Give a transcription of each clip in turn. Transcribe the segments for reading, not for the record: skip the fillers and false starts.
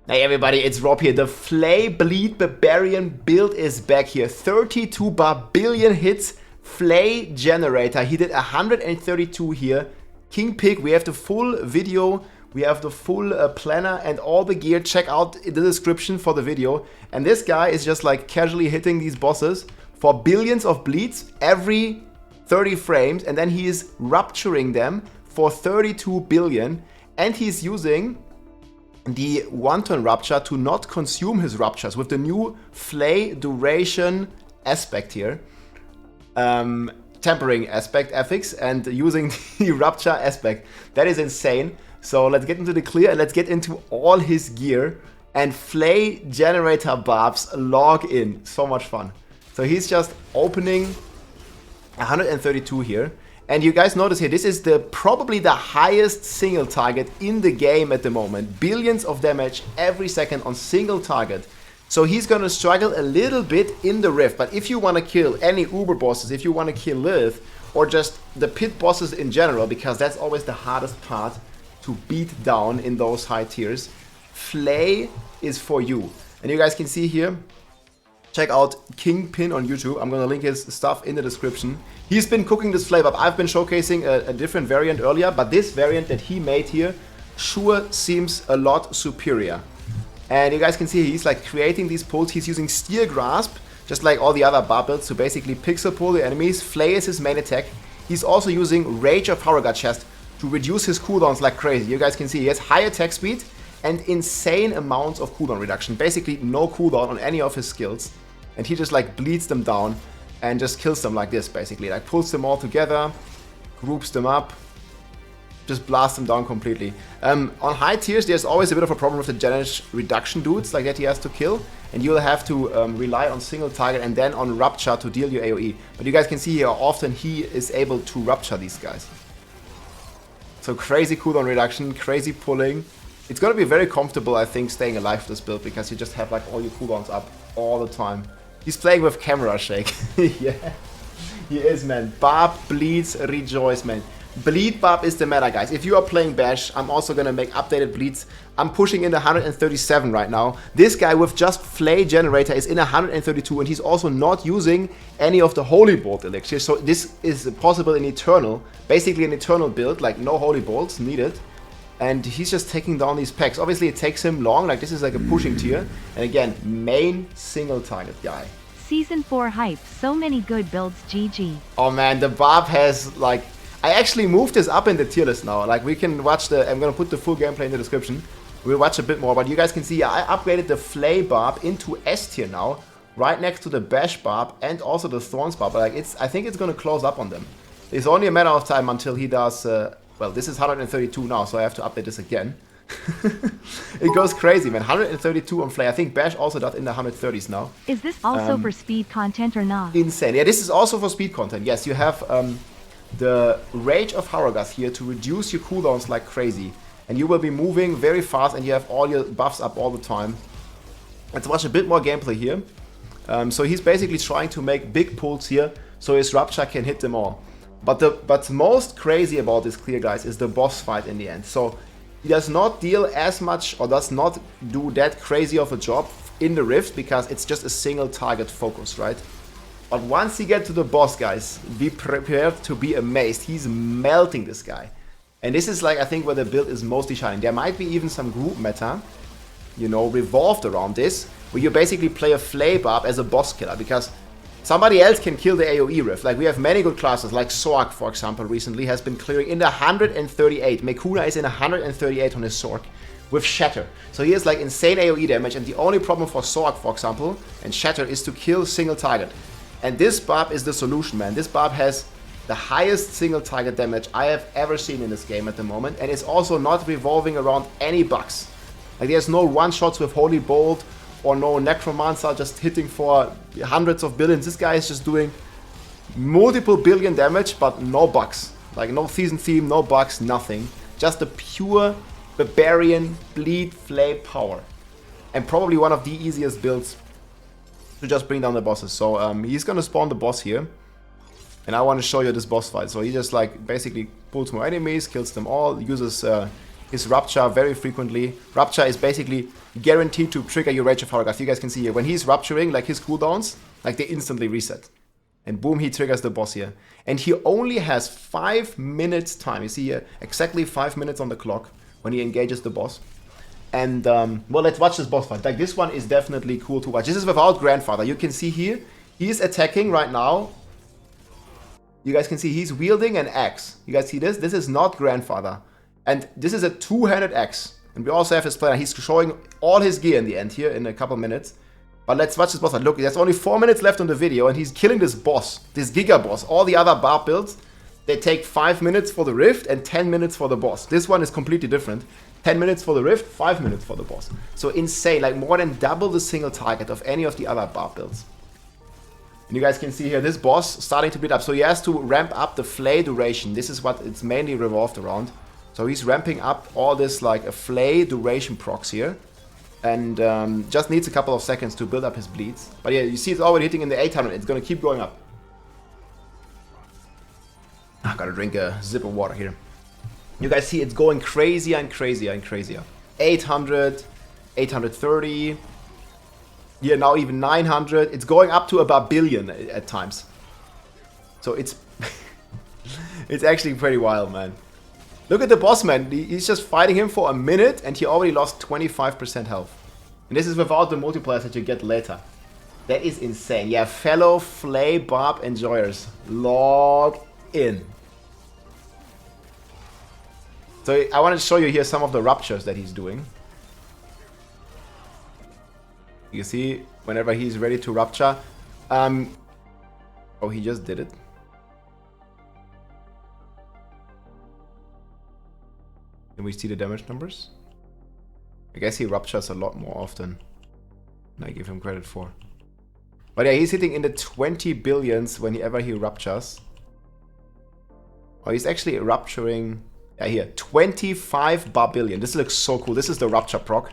Hey everybody, it's Rob here. The Flay Bleed Barbarian build is back here. 32 Barbarian hits, Flay generator. He did 132 here. King Pig, we have the full video, we have the full planner and all the gear. Check out the description for the video. And this guy is just like casually hitting these bosses for billions of bleeds every 30 frames. And then he is rupturing them for 32 billion. And he's using the one-turn rupture to not consume his ruptures with the new Flay duration aspect here. Tempering aspect affix and using the rupture aspect. That is insane. So let's get into the clear and let's get into all his gear and Flay generator Barb's log in. So much fun. So he's just opening 132 here. And you guys notice here, this is probably the highest single target in the game at the moment. Billions of damage every second on single target. So he's gonna struggle a little bit in the Rift. But if you wanna kill any Uber bosses, if you wanna kill Lilith, or just the pit bosses in general, because that's always the hardest part to beat down in those high tiers, Flay is for you. And you guys can see here, check out Kingpin on YouTube. I'm gonna link his stuff in the description. He's been cooking this flavor up. I've been showcasing a different variant earlier, but this variant that he made here sure seems a lot superior. And you guys can see he's like creating these pulls. He's using Steel Grasp, just like all the other Barb builds, to basically pixel pull the enemies. Flay is his main attack. He's also using Rage of Paragon chest to reduce his cooldowns like crazy. You guys can see he has high attack speed and insane amounts of cooldown reduction. Basically no cooldown on any of his skills. And he just like bleeds them down and just kills them like this, basically. Like pulls them all together, groups them up, just blasts them down completely. On high tiers, there's always a bit of a problem with the damage reduction dudes like that he has to kill. And you'll have to rely on single target and then on Rupture to deal your AoE. But you guys can see here how often he is able to Rupture these guys. So crazy cooldown reduction, crazy pulling. It's gonna be very comfortable, I think, staying alive with this build because you just have like all your cooldowns up all the time. He's playing with camera shake. Yeah, he is, man. Barb bleeds, rejoice, man. Bleed Barb is the meta, guys. If you are playing Bash, I'm also gonna make updated bleeds. I'm pushing in the 137 right now. This guy with just Flay generator is in 132, and he's also not using any of the Holy Bolt elixir. So this is possible in Eternal, basically an Eternal build, like no Holy Bolts needed. And he's just taking down these packs. Obviously, it takes him long. Like, this is like a pushing tier. And again, main single target guy. Season 4 hype. So many good builds, GG. Oh man, the Barb has like... I actually moved this up in the tier list now. Like, we can watch the... I'm gonna put the full gameplay in the description. We'll watch a bit more. But you guys can see I upgraded the Flay Barb into S tier now. Right next to the Bash Barb and also the Thorns Barb. But like, I think it's gonna close up on them. It's only a matter of time until he does... well, this is 132 now, so I have to update this again. It goes crazy, man. 132 on Flay. I think Bash also does in the 130s now. Is this also for speed content or not? Insane. Yeah, this is also for speed content. Yes, you have the Rage of Haragas here to reduce your cooldowns like crazy. And you will be moving very fast and you have all your buffs up all the time. Let's watch a bit more gameplay here. So he's basically trying to make big pulls here so his Rupture can hit them all. But most crazy about this clear, guys, is the boss fight in the end. So he does not deal as much or does not do that crazy of a job in the Rift because it's just a single target focus, right? But once you get to the boss, guys, be prepared to be amazed. He's melting this guy. And this is like, I think, where the build is mostly shining. There might be even some group meta, you know, revolved around this, where you basically play a Flay Barb as a boss killer because somebody else can kill the AoE Rift. Like, we have many good classes, like Sorc, for example, recently has been clearing in the 138. Mekuna is in 138 on his Sorc with Shatter. So he has like insane AoE damage, and the only problem for Sorc, for example, and Shatter is to kill single target. And this Barb is the solution, man. This Barb has the highest single target damage I have ever seen in this game at the moment, and it's also not revolving around any bugs. Like, there's no one-shots with Holy Bolt, or no Necromancer just hitting for hundreds of billions. This guy is just doing multiple billion damage, but no bugs. Like, no season theme, no bugs, nothing. Just a pure Barbarian bleed Flay power. And probably one of the easiest builds to just bring down the bosses. So he's gonna spawn the boss here. And I want to show you this boss fight. So he just like basically pulls more enemies, kills them all, uses his Rupture very frequently. Rupture is basically guaranteed to trigger your Rage of Holocaust. You guys can see here, when he's rupturing, like his cooldowns, like they instantly reset. And boom, he triggers the boss here. And he only has 5 minutes time. You see here, exactly 5 minutes on the clock when he engages the boss. And, well, let's watch this boss fight. Like, this one is definitely cool to watch. This is without Grandfather. You can see here, he's attacking right now. You guys can see he's wielding an axe. You guys see this? This is not Grandfather. And this is a two-handed axe. And we also have his planner. He's showing all his gear in the end here in a couple minutes. But let's watch this boss fight. Look, there's only 4 minutes left on the video, and he's killing this boss, this Giga boss. All the other Barb builds, they take 5 minutes for the Rift and 10 minutes for the boss. This one is completely different. 10 minutes for the Rift, 5 minutes for the boss. So insane, like more than double the single target of any of the other Barb builds. And you guys can see here, this boss starting to build up. So he has to ramp up the Flay duration. This is what it's mainly revolved around. So he's ramping up all this like a Flay duration procs here. And just needs a couple of seconds to build up his bleeds. But yeah, you see it's already hitting in the 800. It's going to keep going up. I gotta drink a sip of water here. You guys see it's going crazier and crazier and crazier. 800, 830. Yeah, now even 900. It's going up to about billion at times. So it's it's actually pretty wild, man. Look at the boss, man. He's just fighting him for a minute and he already lost 25% health. And this is without the multipliers that you get later. That is insane. Yeah, fellow Flay Barb enjoyers, log in. So I want to show you here some of the ruptures that he's doing. You see, whenever he's ready to rupture. Oh, he just did it. Can we see the damage numbers? I guess he ruptures a lot more often than I give him credit for. But yeah, he's hitting in the 20 billions whenever he ruptures. Oh, he's actually rupturing... Yeah, here, 25 billion. This looks so cool. This is the rupture proc.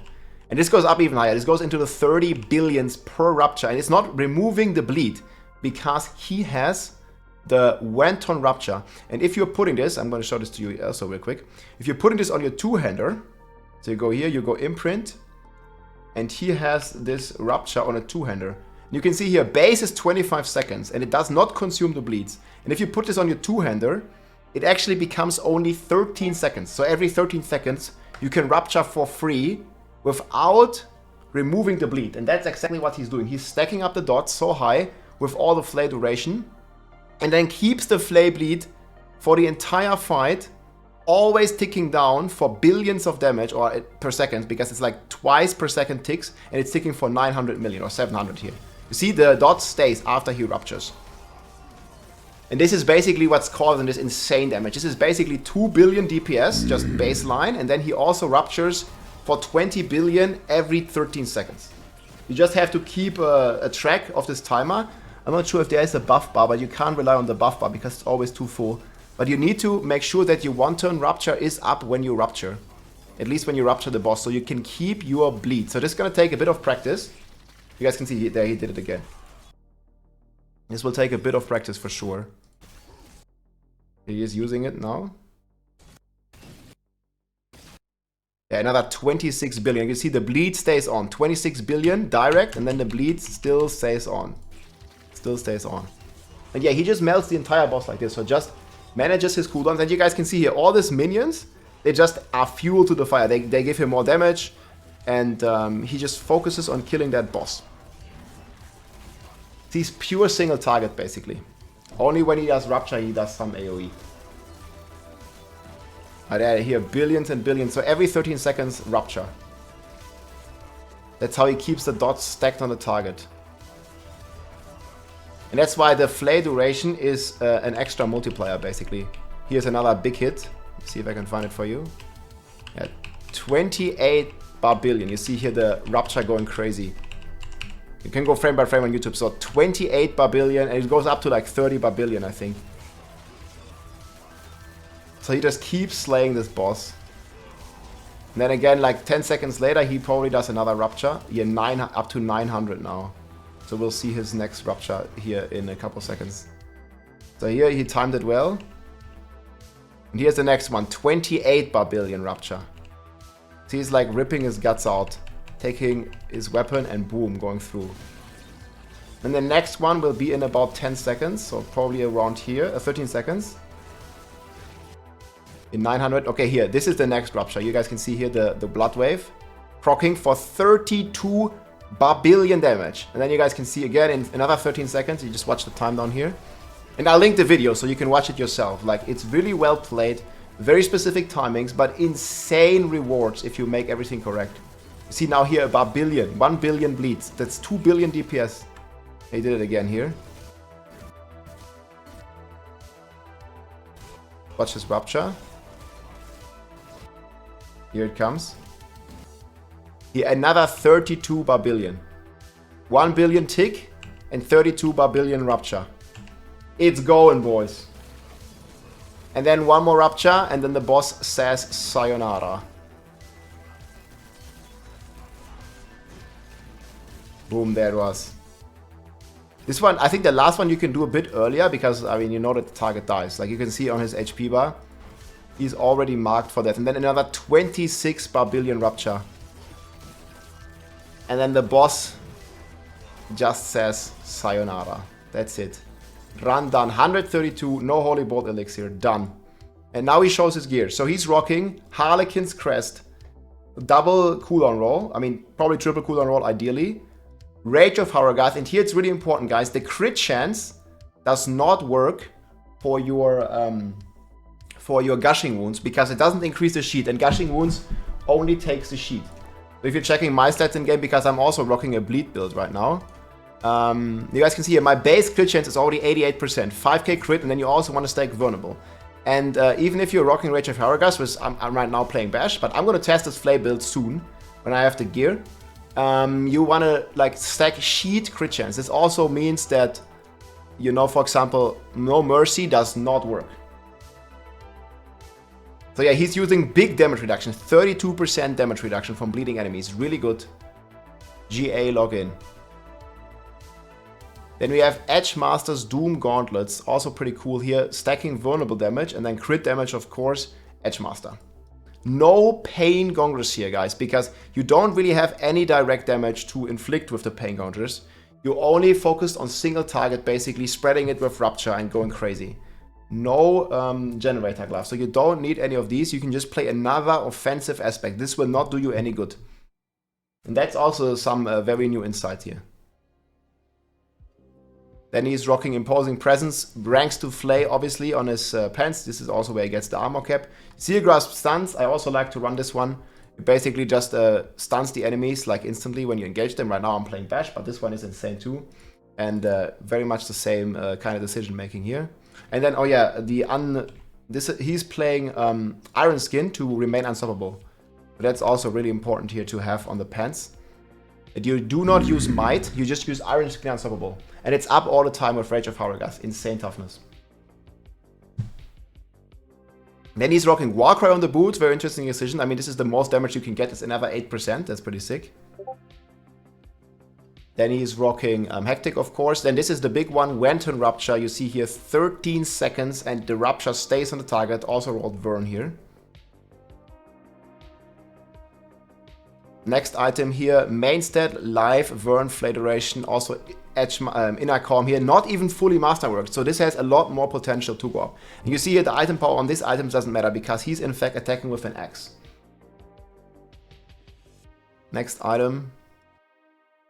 And this goes up even higher. This goes into the 30 billions per rupture. And it's not removing the bleed because he has the Wanton Rupture. And if you're putting this, I'm going to show this to you also real quick. If you're putting this on your two-hander, so you go here, you go imprint, and he has this Rupture on a two-hander. You can see here, base is 25 seconds, and it does not consume the bleeds. And if you put this on your two-hander, it actually becomes only 13 seconds. So every 13 seconds, you can Rupture for free without removing the bleed. And that's exactly what he's doing. He's stacking up the dots so high with all the Flay duration, and then keeps the Flay bleed for the entire fight, always ticking down for billions of damage or per second, because it's like twice per second ticks, and it's ticking for 900 million or 700 here. You see the dot stays after he ruptures. And this is basically what's causing this insane damage. This is basically 2 billion DPS, just baseline, and then he also ruptures for 20 billion every 13 seconds. You just have to keep a track of this timer. I'm not sure if there is a buff bar, but you can't rely on the buff bar because it's always too full. But you need to make sure that your one-turn rupture is up when you rupture. At least when you rupture the boss, so you can keep your bleed. So this is going to take a bit of practice. You guys can see there he did it again. This will take a bit of practice for sure. He is using it now. Yeah, another 26 billion. You can see the bleed stays on. 26 billion direct, and then the bleed still stays on. Still stays on. And yeah, he just melts the entire boss like this. So just manages his cooldowns. And you guys can see here, all these minions, they just are fuel to the fire. They give him more damage. And he just focuses on killing that boss. He's pure single target, basically. Only when he does Rupture, he does some AoE. Right here, billions and billions. So every 13 seconds, Rupture. That's how he keeps the dots stacked on the target. And that's why the Flay duration is an extra multiplier, basically. Here's another big hit. Let's see if I can find it for you. Yeah, 28 billion. You see here the Rupture going crazy. You can go frame by frame on YouTube. So 28 billion, and it goes up to like 30 billion, I think. So he just keeps slaying this boss. And then again, like 10 seconds later, he probably does another Rupture. Yeah, up to 900 now. So we'll see his next Rupture here in a couple seconds. So here he timed it well. And here's the next one, 28 billion Rupture. See, he's like ripping his guts out, taking his weapon and boom, going through. And the next one will be in about 10 seconds, so probably around here, 13 seconds. In 900, okay, here, this is the next rupture. You guys can see here the blood wave. Proccing for 32 Barbarian damage. And then you guys can see again in another 13 seconds, you just watch the time down here. And I'll link the video so you can watch it yourself. Like, it's really well played, very specific timings, but insane rewards if you make everything correct. You see now here a Barbarian, 1 billion bleeds. That's 2 billion DPS. He did it again here. Watch this rupture. Here it comes. Here another 32 Barbarian. 1 billion tick and 32 Barbarian rupture. It's going, boys. And then one more rupture and then the boss says sayonara. Boom, there it was. This one, I think the last one you can do a bit earlier because, I mean, you know that the target dies. Like you can see on his HP bar, he's already marked for that. And then another 26 Barbarian rupture. And then the boss just says sayonara. That's it. Run done. 132, no Holy Bolt Elixir, done. And now he shows his gear. So he's rocking Harlequin's Crest, double cooldown roll. I mean, probably triple cooldown roll ideally. Rage of Haragoth, and here it's really important, guys. The crit chance does not work for your gushing wounds because it doesn't increase the sheet, and gushing wounds only takes the sheet. So if you're checking my stats in game, because I'm also rocking a bleed build right now, you guys can see here my base crit chance is already 88%, 5k crit, and then you also want to stack vulnerable. And even if you're rocking Rage of Haragoth, which I'm right now playing Bash, but I'm gonna test this Flay build soon when I have the gear. You want to like stack sheet crit chance. This also means that, you know, for example, No Mercy does not work. So yeah, he's using big damage reduction, 32% damage reduction from bleeding enemies, really good. GA login. Then we have Edge Master's Doom Gauntlets, also pretty cool here, stacking vulnerable damage and then crit damage, of course, Edge Master. No Pain Gongers here, guys, because you don't really have any direct damage to inflict with the Pain Gongers. You only focused on single target, basically spreading it with Rupture and going crazy. No Generator Glove, so you don't need any of these. You can just play another offensive aspect. This will not do you any good. And that's also some very new insight here. Then he's rocking Imposing Presence, ranks to Flay obviously on his pants. This is also where he gets the armor cap. Seal Grasp stuns, I also like to run this one. It basically just stuns the enemies like instantly when you engage them. Right now I'm playing Bash, but this one is insane too. And very much the same kind of decision making here. And then, oh yeah, he's playing Iron Skin to remain unstoppable. That's also really important here to have on the pants. You do not use Might, you just use Iron Skin Unstoppable. And it's up all the time with Rage of Haragoth. Insane toughness. Then he's rocking Warcry on the boots. Very interesting decision. I mean, this is the most damage you can get. It's another 8%. That's pretty sick. Then he's rocking Hectic, of course. Then this is the big one, Wanton Rupture. You see here 13 seconds and the Rupture stays on the target. Also rolled Vern here. Next item here, main stat, live, Vern, Flay duration, also edge, inner calm here, not even fully masterworked. So this has a lot more potential to go up. And you see here the item power on this item doesn't matter because he's in fact attacking with an axe. Next item,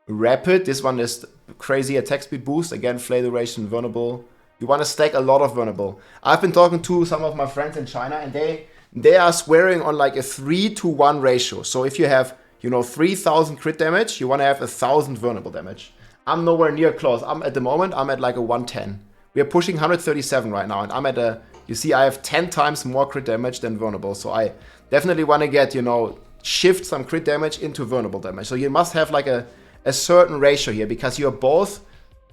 Rapid. This one is crazy attack speed boost. Again, Flay duration, vulnerable. You want to stack a lot of vulnerable. I've been talking to some of my friends in China and they are swearing on like a 3-to-1 ratio. So if you have, you know, 3000 crit damage, you want to have 1000 vulnerable damage. I'm nowhere near close. At the moment, I'm at like a 110. We are pushing 137 right now, and I'm at a, you see, I have 10 times more crit damage than vulnerable. So I definitely want to get, you know, shift some crit damage into vulnerable damage. So you must have like a certain ratio here because you're both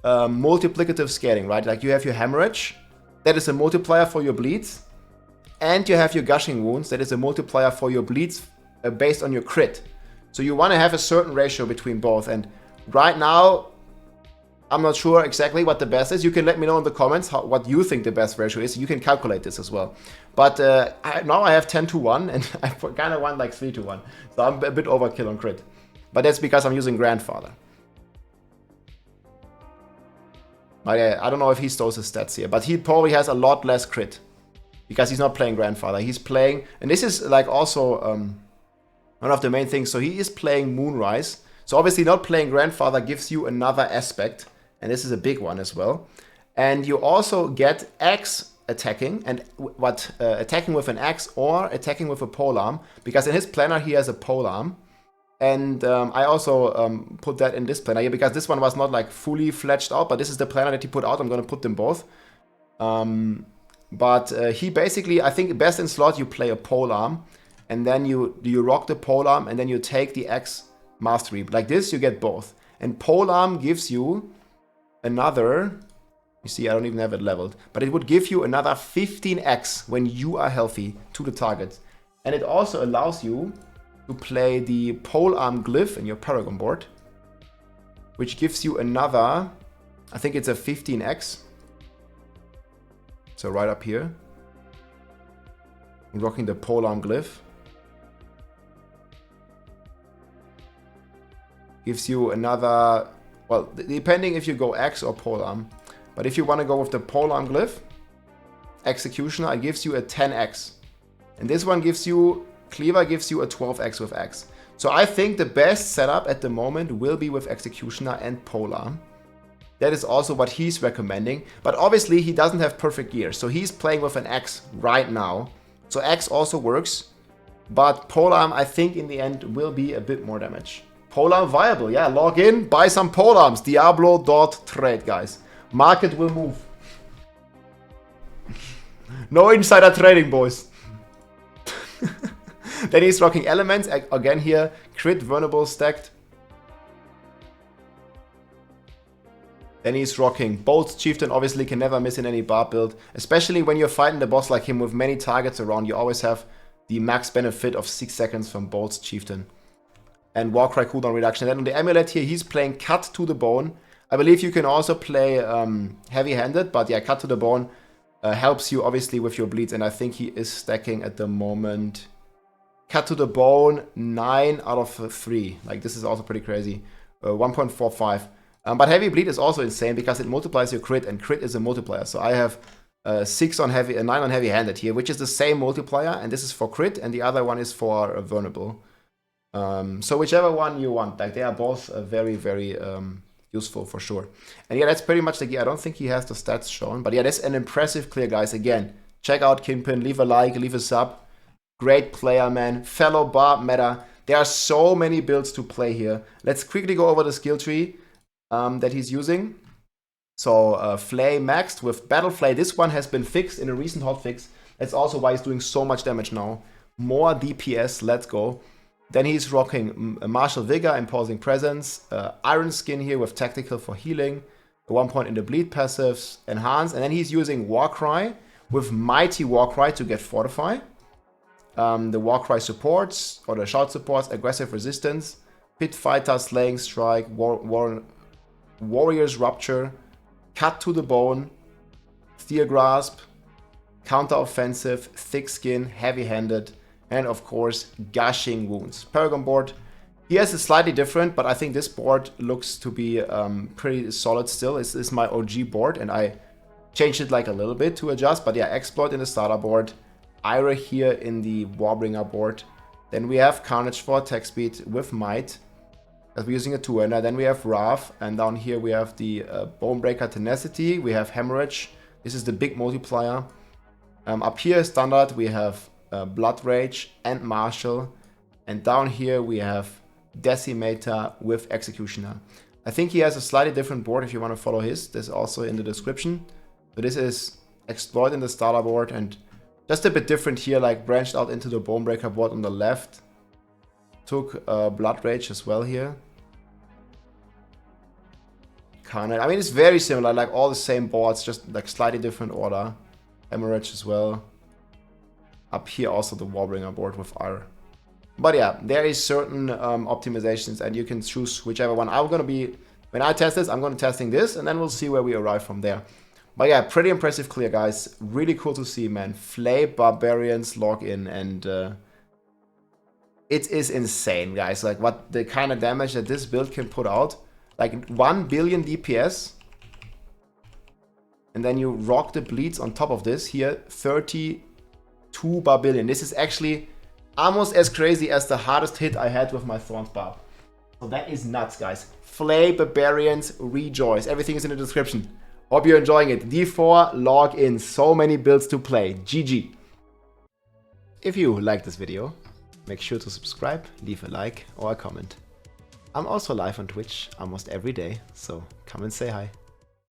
multiplicative scaling, right? Like you have your hemorrhage, that is a multiplier for your bleeds, and you have your gushing wounds, that is a multiplier for your bleeds based on your crit. So you want to have a certain ratio between both, and right now I'm not sure exactly what the best is. You can let me know in the comments what you think the best ratio is. You can calculate this as well. But now I have 10-1 and I kind of want like 3-1. So I'm a bit overkill on crit. But that's because I'm using Grandfather. I don't know if he stores his stats here, but he probably has a lot less crit. Because he's not playing Grandfather. He's playing, and this is like also one of the main things. So he is playing Moonrise. So obviously not playing Grandfather gives you another aspect. And this is a big one as well. And you also get X attacking, and attacking with an X or attacking with a Polearm. Because in his planner he has a Polearm. And I also put that in this planner here, because this one was not like fully fledged out, but this is the planner that he put out. I'm going to put them both. But he basically, I think best in slot you play a Polearm, and then you rock the Polearm, and then you take the X mastery. Like this, you get both. And Polearm gives you another, you see, I don't even have it leveled, but it would give you another 15x when you are healthy to the target. And it also allows you to play the Polearm glyph in your Paragon board, which gives you another, I think it's a 15x. So right up here, I'm rocking the Polearm glyph. Gives you another, well, depending if you go X or Polearm. But if you want to go with the Polearm glyph, Executioner, it gives you a 10x. And this one gives you, Cleaver gives you a 12x with X. So I think the best setup at the moment will be with Executioner and Polearm. That is also what he's recommending. But obviously he doesn't have perfect gear. So he's playing with an X right now. So X also works. But Polearm, I think in the end, will be a bit more damage. Polearm viable, yeah. Log in, buy some Polearms. Diablo.trade, guys. Market will move. No insider trading, boys. Then he's rocking Elements. Again here, crit, vulnerable, stacked. Then he's rocking Bolts Chieftain. Obviously can never miss in any Barb build. Especially when you're fighting the boss like him with many targets around. You always have the max benefit of 6 seconds from Bolts Chieftain. And Warcry cooldown reduction. Then on the amulet here, he's playing Cut to the Bone. I believe you can also play heavy-handed, but yeah, Cut to the Bone helps you obviously with your bleeds, and I think he is stacking at the moment. Cut to the Bone, 9 out of 3. Like, this is also pretty crazy. 1.45. But Heavy Bleed is also insane because it multiplies your crit, and crit is a multiplier. So I have 6 on heavy, 9 on heavy-handed here, which is the same multiplier, and this is for crit, and the other one is for vulnerable. So whichever one you want, like they are both very, very useful for sure. And yeah, that's pretty much the gear. I don't think he has the stats shown, but yeah, that's an impressive clear, guys. Again, check out Kingpin, leave a like, leave a sub. Great player, man. Fellow Barb meta. There are so many builds to play here. Let's quickly go over the skill tree that he's using. So Flay maxed with Battle Flay. This one has been fixed in a recent hotfix. That's also why he's doing so much damage now. More DPS, let's go. Then he's rocking Martial Vigor, Imposing Presence, Iron Skin here with Tactical for healing, 1 point in the bleed passives, Enhance, and then he's using Warcry with Mighty Warcry to get Fortify. The Warcry supports, or the Shout supports, Aggressive Resistance, Pit Fighter, Slaying Strike, Warrior's Rupture, Cut to the Bone, Steel Grasp, Counter Offensive, Thick Skin, Heavy Handed, and of course, Gushing Wounds. Paragon board, he has a slightly different, but I think this board looks to be pretty solid still. This is my OG board, and I changed it like a little bit to adjust. But yeah, Exploit in the starter board, Ira here in the Warbringer board. Then we have Carnage for attack speed with Might, as we're using a 2-hander. Then we have Wrath, and down here we have the Bonebreaker Tenacity. We have Hemorrhage. This is the big multiplier. Up here, standard, we have Blood Rage and Martial, and down here we have Decimator with Executioner. I think he has a slightly different board if you want to follow his. This is also in the description. So this is Exploit in the starter board, and just a bit different here, like branched out into the Bonebreaker board on the left. Took Blood Rage as well here. Carnage. I mean, it's very similar, like all the same boards, just like slightly different order. Hemorrhage as well. Up here also the Warbringer board with R. But yeah, there is certain optimizations, and you can choose whichever one. I'm gonna be When I test this, I'm going to testing this, and then we'll see where we arrive from there. But yeah, pretty impressive clear, guys. Really cool to see, man. Flay, Barbarians, log in, and it is insane, guys. Like, what the kind of damage that this build can put out. Like, 1 billion DPS. And then you rock the bleeds on top of this. Here, 32 Barbarian. This is actually almost as crazy as the hardest hit I had with my Thorns Barb. So that is nuts, guys. Flay, Barbarians, rejoice. Everything is in the description. Hope you're enjoying it. D4, log in. So many builds to play. GG. If you like this video, make sure to subscribe, leave a like or a comment. I'm also live on Twitch almost every day, so come and say hi.